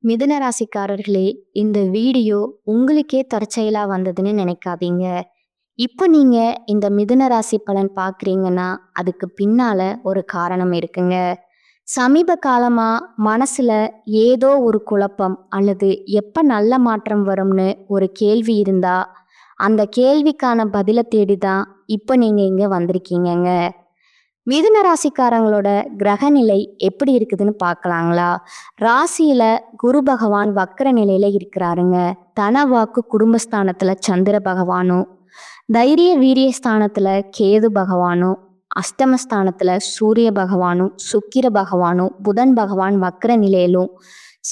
மிதுன ராசிக்காரர்களே, இந்த வீடியோ உங்களுக்கே தற்செயலா வந்ததுன்னு நினைக்காதீங்க. இப்போ நீங்க இந்த மிதுன ராசி பலன் பார்க்குறீங்கன்னா, அதுக்கு பின்னால ஒரு காரணம் இருக்குங்க. சமீப காலமா மனசுல ஏதோ ஒரு குழப்பம் அல்லது எப்ப நல்ல மாற்றம் வரும்னு ஒரு கேள்வி இருந்தா, அந்த கேள்விக்கான பதில தேடி தான் இப்போ நீங்க இங்க வந்திருக்கீங்கங்க. மிதுன ராசிக்காரங்களோட கிரக நிலை எப்படி இருக்குதுன்னு பார்க்கலாங்களா? ராசியில குரு பகவான் வக்கர நிலையில இருக்கிறாருங்க. தன வாக்கு குடும்பஸ்தானத்துல சந்திர பகவானும், தைரிய வீரிய ஸ்தானத்துல கேது பகவானும், அஷ்டமஸ்தானத்துல சூரிய பகவானும், சுக்கிர பகவானும், புதன் பகவான் வக்கர நிலையிலும்,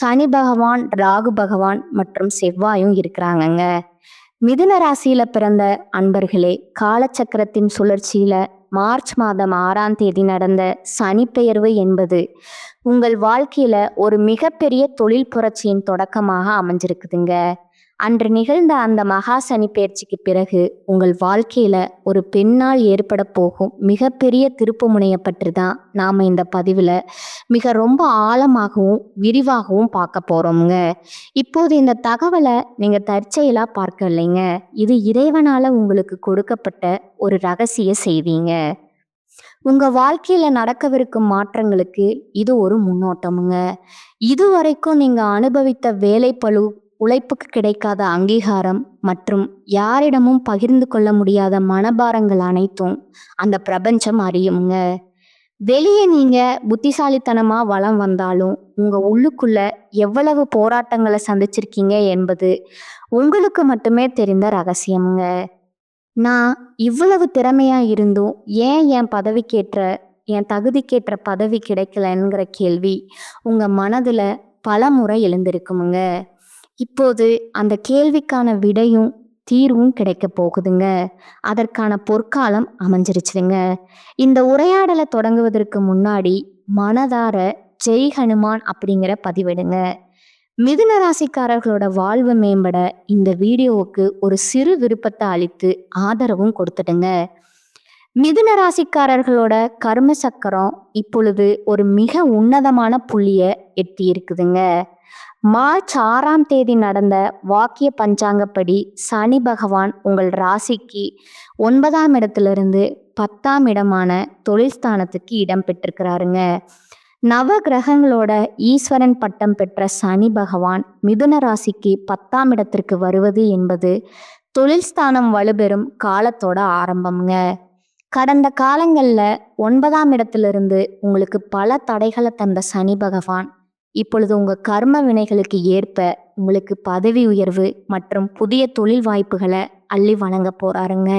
சனி பகவான், ராகு பகவான் மற்றும் செவ்வாயும் இருக்கிறாங்கங்க. மிதுன ராசியில பிறந்த அன்பர்களே, காலச்சக்கரத்தின் சுழற்சியில மார்ச் மாதம் 6ஆம் தேதி நடந்த சனிப்பெயர்வு என்பது உங்கள் வாழ்க்கையில ஒரு மிகப்பெரிய தொழில் புரட்சியின் தொடக்கமாக அமைஞ்சிருக்குதுங்க. அன்று நிகழ்ந்த அந்த மகா சனி பெயர்ச்சிக்கு பிறகு உங்கள் வாழ்க்கையில ஒரு பெண்ணால் ஏற்பட போகும் மிகப்பெரிய திருப்பு முனையை பற்றி தான் நாம இந்த பதிவுல ரொம்ப ஆழமாகவும் விரிவாகவும் பார்க்க போறோம்ங்க. இப்போது இந்த தகவலை நீங்க தற்செயலா பார்க்க இல்லைங்க. இது இறைவனால உங்களுக்கு கொடுக்கப்பட்ட ஒரு ரகசிய செய்திங்க. உங்க வாழ்க்கையில நடக்கவிருக்கும் மாற்றங்களுக்கு இது ஒரு முன்னோட்டமுங்க. இதுவரைக்கும் நீங்க அனுபவித்த வேலைப்பளு, உழைப்புக்கு கிடைக்காத அங்கீகாரம் மற்றும் யாரிடமும் பகிர்ந்து கொள்ள முடியாத மனபாரங்கள் அனைத்தும் அந்த பிரபஞ்சம் அறியுங்க. வெளியே நீங்க புத்திசாலித்தனமா வலம் வந்தாலும் உங்க உள்ளுக்குள்ள எவ்வளவு போராட்டங்களை சந்திச்சிருக்கீங்க என்பது உங்களுக்கு மட்டுமே தெரிந்த ரகசியமுங்க. நான் இவ்வளவு திறமையா இருந்தும் ஏன் என் தகுதிக்கேற்ற பதவி கிடைக்கலங்கிற கேள்வி உங்க மனதுல பல முறை எழுந்திருக்குமுங்க. இப்போது அந்த கேள்விக்கான விடையும் தீர்வும் கிடைக்க போகுதுங்க. அதற்கான பொற்காலம் அமைஞ்சிருச்சுங்க. இந்த உரையாடலை தொடங்குவதற்கு முன்னாடி மனதார ஜெய் ஹனுமான் அப்படிங்கிற பதிவிடுங்க. மிதுன ராசிக்காரர்களோட வாழ்வு மேம்பட இந்த வீடியோவுக்கு ஒரு சிறு விருப்பத்தை அளித்து ஆதரவும் கொடுத்துடுங்க. மிதுன ராசிக்காரர்களோட கர்ம சக்கரம் இப்பொழுது ஒரு மிக உன்னதமான புள்ளிய எட்டி இருக்குதுங்க. மார்ச் 6ஆம் தேதி நடந்த வாக்கிய பஞ்சாங்கப்படி சனி பகவான் உங்கள் ராசிக்கு 9ஆம் இடத்திலிருந்து 10ஆம் இடமான தொழில் ஸ்தானத்துக்கு இடம் பெற்றிருக்கிறாருங்க. நவ கிரகங்களோட ஈஸ்வரன் பட்டம் பெற்ற சனி பகவான் மிதுன ராசிக்கு 10ஆம் இடத்திற்கு வருவது என்பது தொழில் ஸ்தானம் வலுப்பெறும் காலத்தோட ஆரம்பம்ங்க. கடந்த காலங்களில் 9ஆம் இடத்திலிருந்து உங்களுக்கு பல தடைகளை தந்த சனி பகவான் இப்பொழுது உங்க கர்ம வினைகளுக்கு ஏற்ப உங்களுக்கு பதவி உயர்வு மற்றும் புதிய தொழில் வாய்ப்புகளை அள்ளி வழங்க போறாருங்க.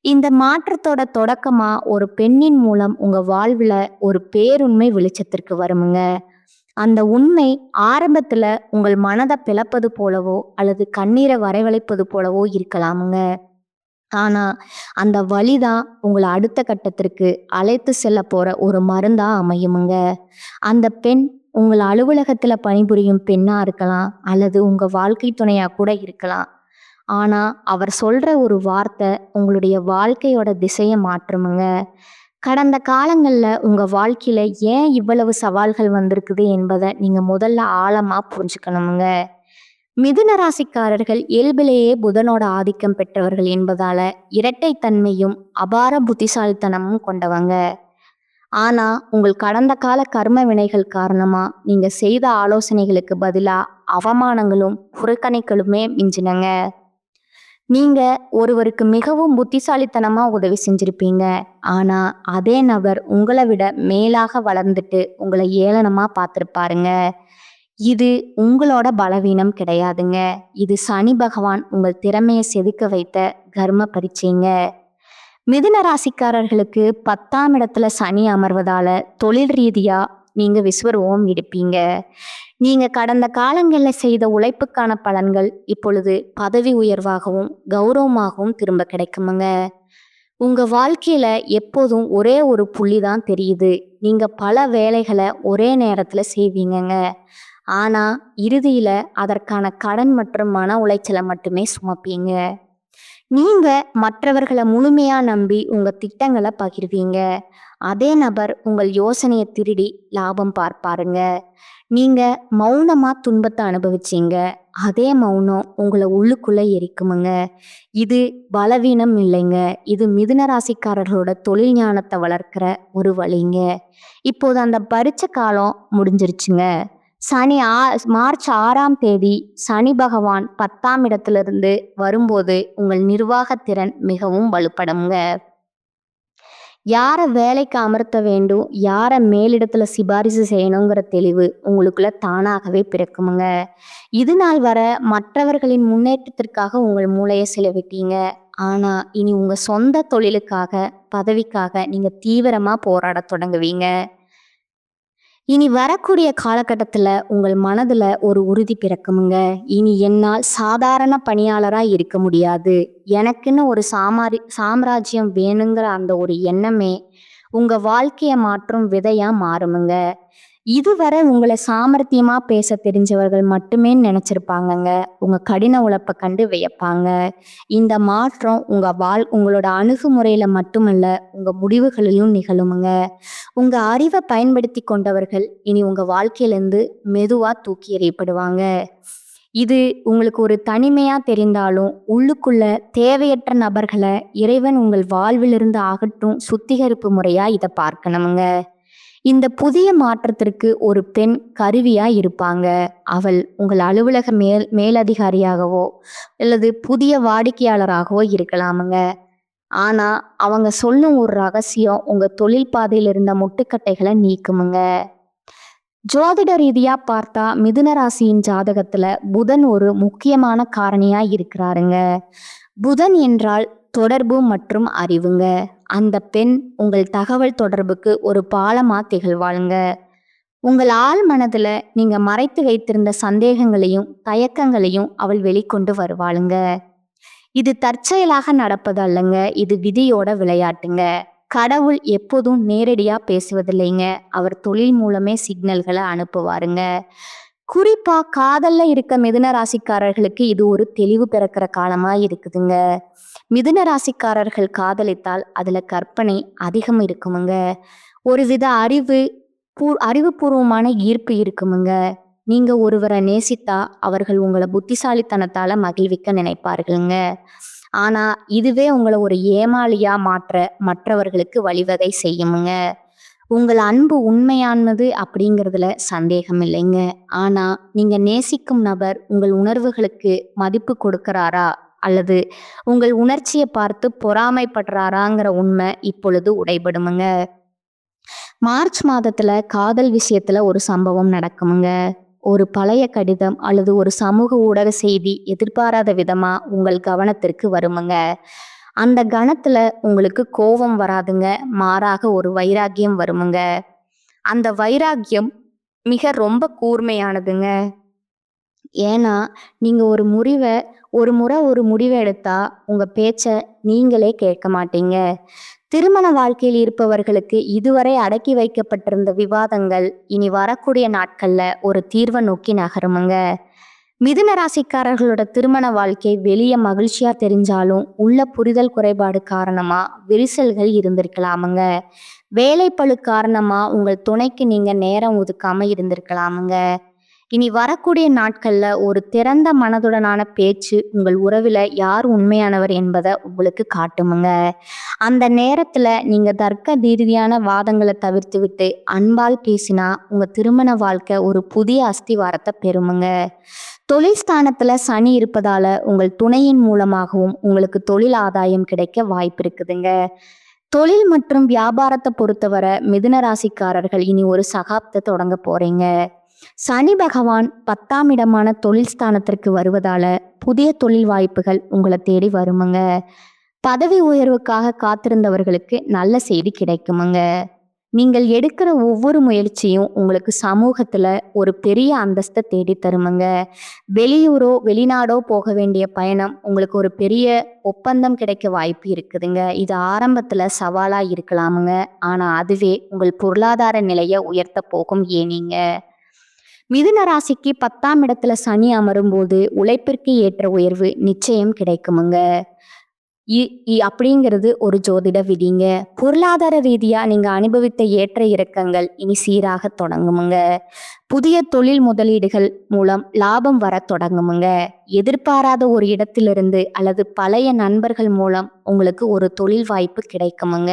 இந்த மாற்றத்தோட தொடக்கமா ஒரு பெண்ணின் மூலம் உங்க வாழ்வுல ஒரு பேருண்மை வெளிச்சத்திற்கு வருமுங்க. அந்த உண்மை ஆரம்பத்துல உங்கள் மனதை பிளப்பது போலவோ அல்லது கண்ணீரை வரவழைப்பது போலவோ இருக்கலாமுங்க. ஆனா அந்த வழிதான் உங்களை அடுத்த கட்டத்திற்கு அழைத்து செல்ல போற ஒரு மருந்தா அமையுமுங்க. அந்த பெண் உங்கள் அலுவலகத்துல பணிபுரியும் பெண்ணா இருக்கலாம் அல்லது உங்க வாழ்க்கை துணையா கூட இருக்கலாம். ஆனா அவர் சொல்ற ஒரு வார்த்தை உங்களுடைய வாழ்க்கையோட திசையை மாற்றுமுங்க. கடந்த காலங்கள்ல உங்க வாழ்க்கையில ஏன் இவ்வளவு சவால்கள் வந்திருக்குது என்பதை நீங்க முதல்ல ஆழமா புரிஞ்சுக்கணுமுங்க. மிதுன ராசிக்காரர்கள் இயல்பிலேயே புதனோட ஆதிக்கம் பெற்றவர்கள் என்பதால இரட்டைத்தன்மையும் அபார புத்திசாலித்தனமும் கொண்டவங்க. ஆனா உங்கள் கடந்த கால கர்ம வினைகள் காரணமா நீங்க செய்த ஆலோசனைகளுக்கு பதிலா அவமானங்களும் புறக்கணிகளுமே மிஞ்சினங்க. நீங்க ஒருவருக்கு மிகவும் புத்திசாலித்தனமா உதவி செஞ்சிருப்பீங்க. ஆனா அதே நபர் உங்களை விட மேலாக வளர்ந்துட்டு உங்களை ஏளனமா பார்த்திருப்பாருங்க. இது உங்களோட பலவீனம் கிடையாதுங்க. இது சனி பகவான் உங்கள் திறமையை செதுக்க வைத்த கர்ம பரீட்சைங்க. மிதுன ராசிக்காரர்களுக்கு 10ஆம் இடத்துல சனி அமர்வதால தொழில் ரீதியா நீங்க விஸ்வரூபம் எடுப்பீங்க. நீங்க கடந்த காலங்களில் செய்த உழைப்புக்கான பலன்கள் இப்பொழுது பதவி உயர்வாகவும் கௌரவமாகவும் திரும்ப கிடைக்குமுங்க. உங்க வாழ்க்கையில எப்போதும் ஒரே ஒரு புள்ளி தான் தெரியுது. நீங்க பல வேலைகளை ஒரே நேரத்துல செய்வீங்கங்க. ஆனா இறுதியில அதற்கான கடன் மற்றும் மன உளைச்சலை மட்டுமே சுமப்பீங்க. நீங்க மற்றவர்களை முழுமையா நம்பி உங்க திட்டங்களை பகிர்வீங்க. அதே நபர் உங்கள் யோசனையை திருடி லாபம் பார்ப்பாருங்க. நீங்க மௌனமா துன்பத்தை அனுபவிச்சீங்க. அதே மௌனம் உங்கள உள்ளுக்குள்ள எரிக்குமுங்க. இது பலவீனம் இல்லைங்க. இது மிதுன ராசிக்காரர்களோட தொழில் ஞானத்தை வளர்க்கிற ஒரு வழிங்க. இப்போது அந்த பரீட்சை காலம் முடிஞ்சிருச்சுங்க. மார்ச் 6ஆம் தேதி சனி பகவான் 10ஆம் இடத்திலிருந்து வரும்போது உங்கள் நிர்வாகத்திறன் மிகவும் வலுப்படுங்க. யாரை வேலைக்கு அமர்த்த வேண்டும், யாரை மேலிடத்துல சிபாரிசு செய்யணுங்கிற தெளிவு உங்களுக்குள்ள தானாகவே பிறக்குமுங்க. இது நாள் வர மற்றவர்களின் முன்னேற்றத்திற்காக உங்கள் மூளையை செலவிட்டீங்க. ஆனா இனி உங்க சொந்த தொழிலுக்காக, பதவிக்காக நீங்க தீவிரமா போராடத் தொடங்குவீங்க. இனி வரக்கூடிய காலகட்டத்துல உங்கள் மனதுல ஒரு உறுதி பிறக்குமுங்க. இனி என்னால் சாதாரண பணியாளரா இருக்க முடியாது. எனக்குன்னு ஒரு சாம்ராஜ்யம் வேணுங்கிற அந்த ஒரு எண்ணமே உங்க வாழ்க்கைய மாற்றும் விதையா மாறுமுங்க. இதுவரை உங்களை சாமர்த்தியமா பேச தெரிஞ்சவர்கள் மட்டுமே நினைச்சிருப்பாங்கங்க. உங்க கடின உழைப்பை கண்டு வியப்பாங்க. இந்த மாற்றம் உங்களோட அணுகுமுறையில மட்டுமல்ல, உங்க முடிவுகளிலும் நிகழுமுங்க. உங்க அறிவை பயன்படுத்தி கொண்டவர்கள் இனி உங்க வாழ்க்கையிலேருந்து மெதுவா தூக்கி எறியப்படுவாங்க. இது உங்களுக்கு ஒரு தனிமையா தெரிந்தாலும் உள்ளுக்குள்ள தேவையற்ற நபர்களை இறைவன் உங்கள் வாழ்விலிருந்து அகற்றும் சுத்திகரிப்பு முறையா இதை பார்க்கணுமுங்க. இந்த புதிய மாற்றத்திற்கு ஒரு பெண் கருவியா இருப்பாங்க. அவள் உங்கள் அலுவலக மேலதிகாரியாகவோ அல்லது புதிய வாடிக்கையாளராகவோ இருக்கலாமுங்க. ஆனா அவங்க சொல்லும் ஒரு ரகசியம் உங்க தொழில் பாதையில் இருந்த முட்டுக்கட்டைகளை நீக்குமுங்க. ஜோதிட ரீதியா பார்த்தா மிதுன ராசியின் ஜாதகத்துல புதன் ஒரு முக்கியமான காரணியா இருக்கிறாருங்க. புதன் என்றால் தொடர்பு மற்றும் அறிவுங்க. அந்த பெண் உங்கள் தகவல் தொடர்புக்கு ஒரு பாலமா திகழ்வாளுங்க. உங்கள் ஆள் மனதுல நீங்க மறைத்து வைத்திருந்த சந்தேகங்களையும் தயக்கங்களையும் அவள் வெளிக்கொண்டு வருவாளுங்க. இது தற்செயலாக நடப்பது அல்லங்க. இது விதியோட விளையாட்டுங்க. கடவுள் எப்போதும் நேரடியா பேசுவதில்லைங்க. அவர் தொழில் மூலமே சிக்னல்களை அனுப்புவாருங்க. குறிப்பா காதல்ல இருக்க மிதுன ராசிக்காரர்களுக்கு இது ஒரு தெளிவு பிறக்கிற காலமா இருக்குதுங்க. மிதுன ராசிக்காரர்கள் காதலித்தால் அதுல கற்பனை அதிகம் இருக்குமுங்க. ஒருவித அறிவுபூர்வமான ஈர்ப்பு இருக்குமுங்க. நீங்க ஒருவரை நேசித்தா அவர்கள் உங்களை புத்திசாலித்தனத்தால மகிழ்விக்க நினைப்பார்களுங்க. ஆனா இதுவே உங்களை ஒரு ஏமாளியா மாற்ற மற்றவர்களுக்கு வழிவகை செய்யுமுங்க. உங்கள் அன்பு உண்மையானது அப்படிங்கிறதுல சந்தேகம் இல்லைங்க. ஆனா நீங்க நேசிக்கும் நபர் உங்கள் உணர்வுகளுக்கு மதிப்பு கொடுக்கிறாரா அல்லது உங்கள் உணர்ச்சியை பார்த்து பொறாமைப்படுறாராங்கிற உண்மை இப்பொழுது உடைபடுமுங்க. மார்ச் மாதத்துல காதல் விஷயத்துல ஒரு சம்பவம் நடக்குமுங்க. ஒரு பழைய கடிதம் அல்லது ஒரு சமூக ஊடக செய்தி எதிர்பாராத விதமா உங்கள் கவனத்திற்கு வருமுங்க. அந்த கணத்துல உங்களுக்கு கோபம் வராதுங்க. மாறாக ஒரு வைராக்கியம் வருமுங்க. அந்த வைராக்கியம் மிக ரொம்ப கூர்மையானதுங்க. ஏன்னா நீங்க ஒரு முறை ஒரு முடிவை எடுத்தா உங்க பேச்ச நீங்களே கேட்க மாட்டீங்க. திருமண வாழ்க்கையில் இருப்பவர்களுக்கு இதுவரை அடக்கி வைக்கப்பட்டிருந்த விவாதங்கள் இனி வரக்கூடிய நாட்கள்ல ஒரு தீர்வை நோக்கி நகருமுங்க. மிதுன ராசிக்காரர்களோட திருமண வாழ்க்கை வெளியே மகிழ்ச்சியா தெரிஞ்சாலும் உள்ள புரிதல் குறைபாடு காரணமா விரிசல்கள் இருந்திருக்கலாமுங்க. வேலைப்பளு காரணமா உங்கள் துணைக்கு நீங்க நேரம் ஒதுக்காம இருந்திருக்கலாமுங்க. இனி வரக்கூடிய நாட்கள்ல ஒரு திறந்த மனதுடனான பேச்சு உங்கள் உறவுல யார் உண்மையானவர் என்பதை உங்களுக்கு காட்டுமுங்க. அந்த நேரத்துல நீங்க தர்க்க ரீதியான வாதங்களை தவிர்த்து விட்டு அன்பால் பேசினா உங்க திருமண வாழ்க்கை ஒரு புதிய அஸ்திவாரத்தை பெறுமுங்க. தொழில் ஸ்தானத்துல சனி இருப்பதால உங்கள் துணையின் மூலமாகவும் உங்களுக்கு தொழில் ஆதாயம் கிடைக்க வாய்ப்பு இருக்குதுங்க. தொழில் மற்றும் வியாபாரத்தை பொறுத்தவரை மிதுன ராசிக்காரர்கள் இனி ஒரு சகாப்தத்தை தொடங்க போறீங்க. சனி பகவான் 10ஆம் இடமான தொழில் ஸ்தானத்திற்கு வருவதால புதிய தொழில் வாய்ப்புகள் உங்களை தேடி வருமுங்க. பதவி உயர்வுக்காக காத்திருந்தவர்களுக்கு நல்ல செய்தி கிடைக்குமுங்க. நீங்கள் எடுக்கிற ஒவ்வொரு முயற்சியும் உங்களுக்கு சமூகத்துல ஒரு பெரிய அந்தஸ்தை தேடி தருமுங்க. வெளியூரோ வெளிநாடோ போக வேண்டிய பயணம் உங்களுக்கு ஒரு பெரிய ஒப்பந்தம் கிடைக்க வாய்ப்பு இருக்குதுங்க. இது ஆரம்பத்துல சவாலா இருக்கலாமுங்க. ஆனா அதுவே உங்கள் பொருளாதார நிலையை உயர்த்த போகும் ஏனீங்க. மிதுன ராசிக்கு 10ஆம் இடத்துல சனி அமரும் போது உழைப்பிற்கு ஏற்ற உயர்வு நிச்சயம் கிடைக்குமுங்க. அப்படிங்கிறது ஒரு ஜோதிட விதிங்க. பொருளாதார ரீதியா நீங்க அனுபவித்த ஏற்ற இறக்கங்கள் இனி சீராக தொடங்குமுங்க. புதிய தொழில் முதலீடுகள் மூலம் லாபம் வரத் தொடங்குமுங்க. எதிர்பாராத ஒரு இடத்திலிருந்து அல்லது பழைய நண்பர்கள் மூலம் உங்களுக்கு ஒரு தொழில் வாய்ப்பு கிடைக்குமுங்க.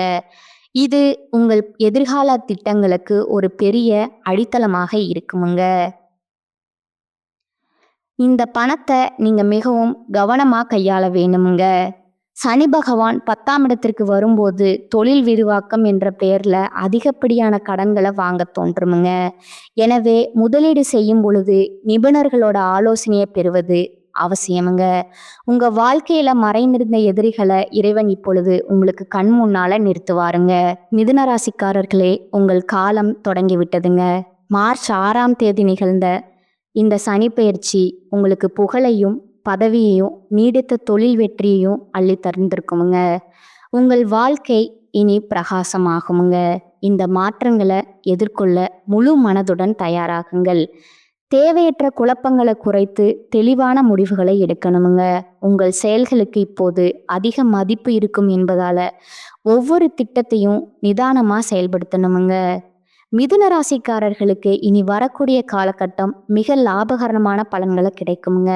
இது உங்கள் எதிர்கால திட்டங்களுக்கு ஒரு பெரிய அடித்தளமாக இருக்குமுங்க. இந்த பணத்தை நீங்க மிகவும் கவனமா கையாள வேணுமுங்க. சனி பகவான் 10ஆம் இடத்திற்கு வரும்போது தொழில் விரிவாக்கம் என்ற பெயர்ல அதிகப்படியான கடன்களை வாங்க தோன்றுமுங்க. எனவே முதலீடு செய்யும் பொழுது நிபுணர்களோட ஆலோசனையை பெறுவது அவசியமுங்க. உங்க வாழ்க்கையில மறைந்திருந்த எதிரிகளை இறைவன் இப்பொழுது உங்களுக்கு கண் முன்னால நிறுத்துவாருங்க. மிதுன ராசிக்காரர்களே, உங்கள் காலம் தொடங்கி விட்டதுங்க. மார்ச் 6ஆம் தேதி நிகழ்ந்த இந்த சனி பெயர்ச்சி உங்களுக்கு புகழையும் பதவியையும் நீடித்த தொழில் வெற்றியையும் அள்ளி தந்திருக்குமுங்க. உங்கள் வாழ்க்கை இனி பிரகாசமாகுமுங்க. இந்த மாற்றங்களை எதிர்கொள்ள முழு மனதுடன் தயாராகுங்கள். தேவையற்ற குழப்பங்களை குறைத்து தெளிவான முடிவுகளை எடுக்கணுமுங்க. உங்கள் செயல்களுக்கு இப்போது அதிக மதிப்பு இருக்கும் என்பதால ஒவ்வொரு திட்டத்தையும் நிதானமா செயல்படுத்தணுமுங்க. மிதுன ராசிக்காரர்களுக்கு இனி வரக்கூடிய காலகட்டம் மிக லாபகரமான பலன்களை கிடைக்குமுங்க.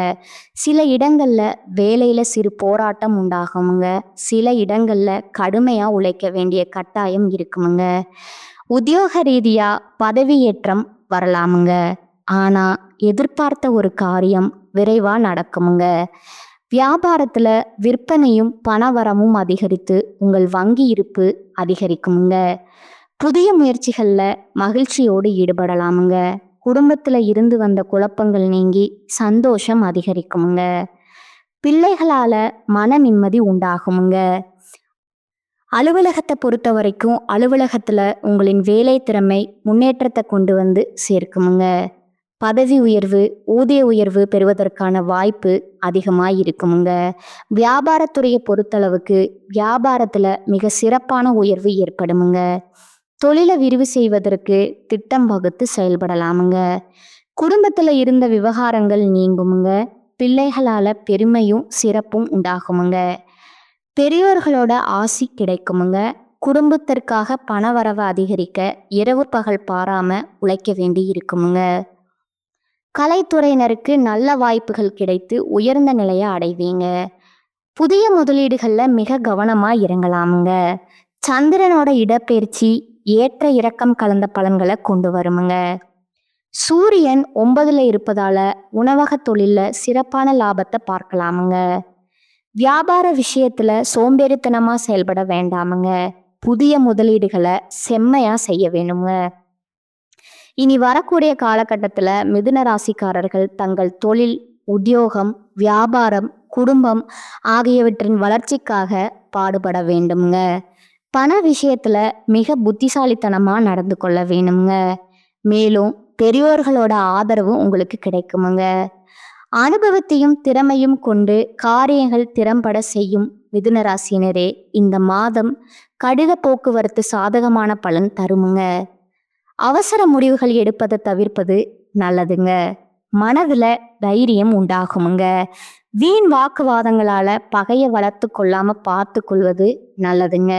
சில இடங்கள்ல வேலையில சிறு போராட்டம் உண்டாகுமுங்க. சில இடங்கள்ல கடுமையா உழைக்க வேண்டிய கட்டாயம் இருக்குமுங்க. உத்தியோக ரீதியா பதவி ஏற்றம் வரலாமுங்க. ஆனா எதிர்பார்த்த ஒரு காரியம் விரைவா நடக்குமுங்க. வியாபாரத்துல விற்பனையும் பணவரமும் அதிகரித்து உங்கள் வங்கி இருப்பு அதிகரிக்குமுங்க. புதிய முயற்சிகள்ல மகிழ்ச்சியோடு ஈடுபடலாமுங்க. குடும்பத்துல இருந்து வந்த குழப்பங்கள் நீங்கி சந்தோஷம் அதிகரிக்குமுங்க. பிள்ளைகளால மன நிம்மதி உண்டாகுமுங்க. அலுவலகத்தை பொறுத்த வரைக்கும் அலுவலகத்துல உங்களின் வேலை திறமை முன்னேற்றத்தை கொண்டு வந்து சேர்க்குமுங்க. பதவி உயர்வு ஊதிய உயர்வு பெறுவதற்கான வாய்ப்பு அதிகமாக இருக்குமுங்க. வியாபாரத்துறையை பொறுத்தளவுக்கு வியாபாரத்துல மிக சிறப்பான உயர்வு ஏற்படுமுங்க. தொழிலை விரிவு செய்வதற்கு திட்டம் வகுத்து செயல்படலாமுங்க. குடும்பத்துல இருந்த விவகாரங்கள் நீங்குமுங்க. பிள்ளைகளால பெருமையும் சிறப்பும் உண்டாகுமுங்க. பெரியோர்களோட ஆசி கிடைக்குமுங்க. குடும்பத்திற்காக பணவரவை அதிகரிக்க இரவு பகல் பாராம உழைக்க வேண்டி இருக்குமுங்க. கலைத்துறையினருக்கு நல்ல வாய்ப்புகள் கிடைத்து உயர்ந்த நிலையை அடைவீங்க. புதிய முதலீடுகள்ல மிக கவனமா இறங்கலாமுங்க. சந்திரனோட இடப்பெயர்ச்சி ஏற்ற இறக்கம் கலந்த பலன்களை கொண்டு வருமுங்க. சூரியன் 9ல் இருப்பதால உணவக தொழில்ல சிறப்பான லாபத்தை பார்க்கலாமுங்க. வியாபார விஷயத்துல சோம்பேறித்தனமா செயல்பட வேண்டாமுங்க. புதிய முதலீடுகளை செம்மையா செய்ய வேணுங்க. இனி வரக்கூடிய காலகட்டத்துல மிதுன ராசிக்காரர்கள் தங்கள் தொழில், உத்தியோகம், வியாபாரம், குடும்பம் ஆகியவற்றின் வளர்ச்சிக்காக பாடுபட வேண்டுமுங்க. பண விஷயத்துல மிக புத்திசாலித்தனமா நடந்து கொள்ள வேணுங்க. மேலும் பெரியோர்களோட ஆதரவு உங்களுக்கு கிடைக்குமுங்க. அனுபவத்தையும் திறமையும் கொண்டு காரியங்கள் திறம்பட செய்யும் மிதுன ராசியினரே, இந்த மாதம் கடித போக்குவரத்து சாதகமான பலன் தருமுங்க. அவசர முடிவுகள் எடுப்பதை தவிர்ப்பது நல்லதுங்க. மனதுல தைரியம் உண்டாகுமுங்க. வீண் வாக்குவாதங்களால பகையை வளர்த்து கொள்ளாம பார்த்து கொள்வது நல்லதுங்க.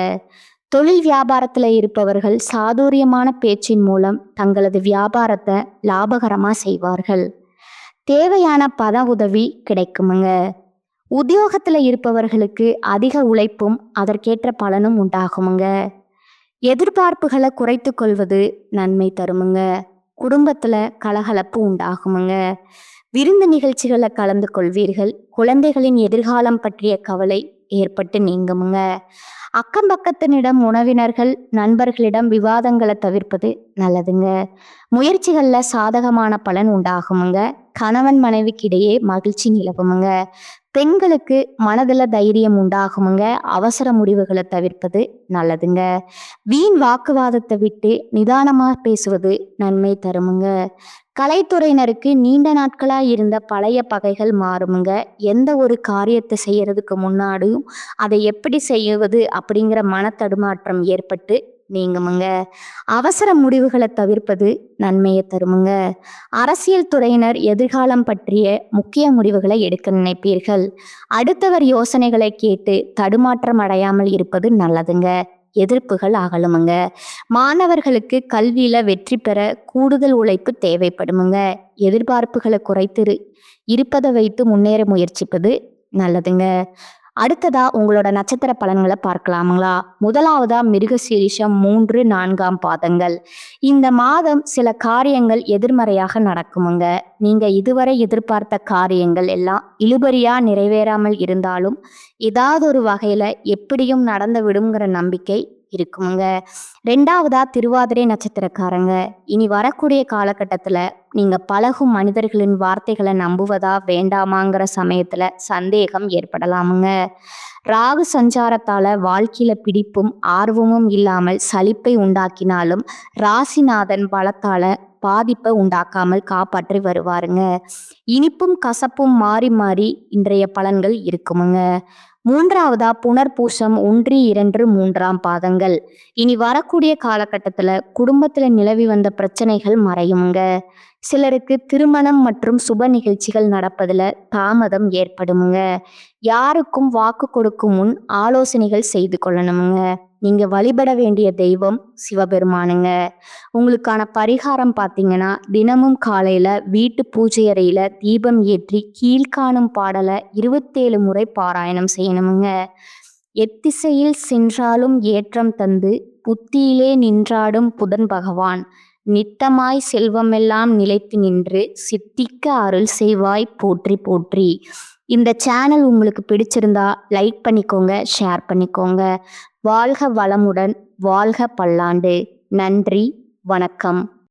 தொழில் வியாபாரத்துல இருப்பவர்கள் சாதுரியமான பேச்சின் மூலம் தங்களது வியாபாரத்தை லாபகரமா செய்வார்கள். தேவையான பண உதவி கிடைக்குமுங்க. உத்தியோகத்துல இருப்பவர்களுக்கு அதிக உழைப்பும் அதற்கேற்ற பலனும் உண்டாகுமுங்க. எதிர்பார்ப்புகளை குறைத்து கொள்வது நன்மை தருமுங்க. குடும்பத்துல கலகலப்பு உண்டாகுமுங்க. விருந்து நிகழ்ச்சிகளை கலந்து கொள்வீர்கள். குழந்தைகளின் எதிர்காலம் பற்றிய கவலை ஏற்பட்டு நீங்குமுங்க. அக்கம் பக்கத்தினிடம் உறவினர்கள் நண்பர்களிடம் விவாதங்களை தவிர்ப்பது நல்லதுங்க. முயற்சிகள்ல சாதகமான பலன் உண்டாகுமுங்க. கணவன் மனைவிக்கிடையே மகிழ்ச்சி நிலவுமுங்க. பெண்களுக்கு மனதில் தைரியம் உண்டாகுமுங்க. அவசர முடிவுகளை தவிர்ப்பது நல்லதுங்க. வீண் வாக்குவாதத்தை விட்டு நிதானமா பேசுவது நன்மை தருமுங்க. கலைத்துறையினருக்கு நீண்ட நாட்களாக இருந்த பழைய பகைகள் மாறுமுங்க. எந்த ஒரு காரியத்தை செய்யறதுக்கு முன்னாடியும் அதை எப்படி செய்வது அப்படிங்கிற மனத்தடுமாற்றம் ஏற்பட்டு நீங்குமுங்க. அவசர முடிவுகளை தவிர்ப்பது நன்மையை தருமுங்க. அரசியல் துறையினர் எதிர்காலம் பற்றிய முக்கிய முடிவுகளை எடுக்க நினைப்பீர்கள். அடுத்தவர் யோசனைகளை கேட்டு தடுமாற்றம் அடையாமல் இருப்பது நல்லதுங்க. எதிர்ப்புகள் அகலுமுங்க. மாணவர்களுக்கு கல்வியில வெற்றி பெற கூடுதல் உழைப்பு தேவைப்படுமுங்க. எதிர்பார்ப்புகளை குறைத்து இருப்பதை வைத்து முன்னேற முயற்சிப்பது நல்லதுங்க. அடுத்ததா உங்களோட நட்சத்திர பலன்களை பார்க்கலாமுங்களா? முதலாவதா மிருகசீரிஷம் 3, 4ஆம் பாதங்கள். இந்த மாதம் சில காரியங்கள் எதிர்மறையாக நடக்குமுங்க. நீங்க இதுவரை எதிர்பார்த்த காரியங்கள் எல்லாம் இழுபறியா நிறைவேறாமல் இருந்தாலும் ஏதாவது ஒரு வகையில எப்படியும் நடந்து விடுங்கிற நம்பிக்கை இருக்குமுங்க. 2ஆவதா திருவாதிரை நட்சத்திரக்காரங்க. இனி வரக்கூடிய காலகட்டத்துல நீங்க பழகும் மனிதர்களின் வார்த்தைகளை நம்புவதா வேண்டாமாங்கிற சமயத்துல சந்தேகம் ஏற்படலாமுங்க. ராகு சஞ்சாரத்தால வாழ்க்கையில பிடிப்பும் ஆர்வமும் இல்லாமல் சலிப்பை உண்டாக்கினாலும் ராசிநாதன் பலத்தால பாதிப்பை உண்டாக்காமல் காப்பாற்றி வருவாருங்க. இனிப்பும் கசப்பும் மாறி மாறி இன்றைய பலன்கள் இருக்குமுங்க. 3ஆவதா புனர்பூசம் 1, 2, 3ஆம் பாதங்கள். இனி வரக்கூடிய காலகட்டத்துல குடும்பத்துல நிலவி வந்த பிரச்சனைகள் மறையுமுங்க. சிலருக்கு திருமணம் மற்றும் சுப நிகழ்ச்சிகள் நடப்பதுல தாமதம் ஏற்படுமுங்க. யாருக்கும் வாக்கு கொடுக்கும் முன் ஆலோசனைகள் செய்து கொள்ளணுமுங்க. நீங்க வழிபட வேண்டிய தெய்வம் சிவபெருமானுங்க. உங்களுக்கான பரிகாரம் பார்த்தீங்கன்னா, தினமும் காலையில வீட்டு பூஜை அறையில தீபம் ஏற்றி கீழ்காணும் பாடலை 27 முறை பாராயணம் செய்யணுமுங்க. எத்திசையில் சென்றாலும் ஏற்றம் தந்து புத்தியிலே நின்றாடும் புதன் பகவான் நித்தமாய் செல்வமெல்லாம் நிலைத்து நின்று சித்திக்க அருள் செய்வாய் போற்றி போற்றி. இந்த சேனல் உங்களுக்கு பிடிச்சிருந்தா லைக் பண்ணிக்கோங்க, ஷேர் பண்ணிக்கோங்க. வாழ்க வளமுடன், வாழ்க பல்லாண்டு. நன்றி, வணக்கம்.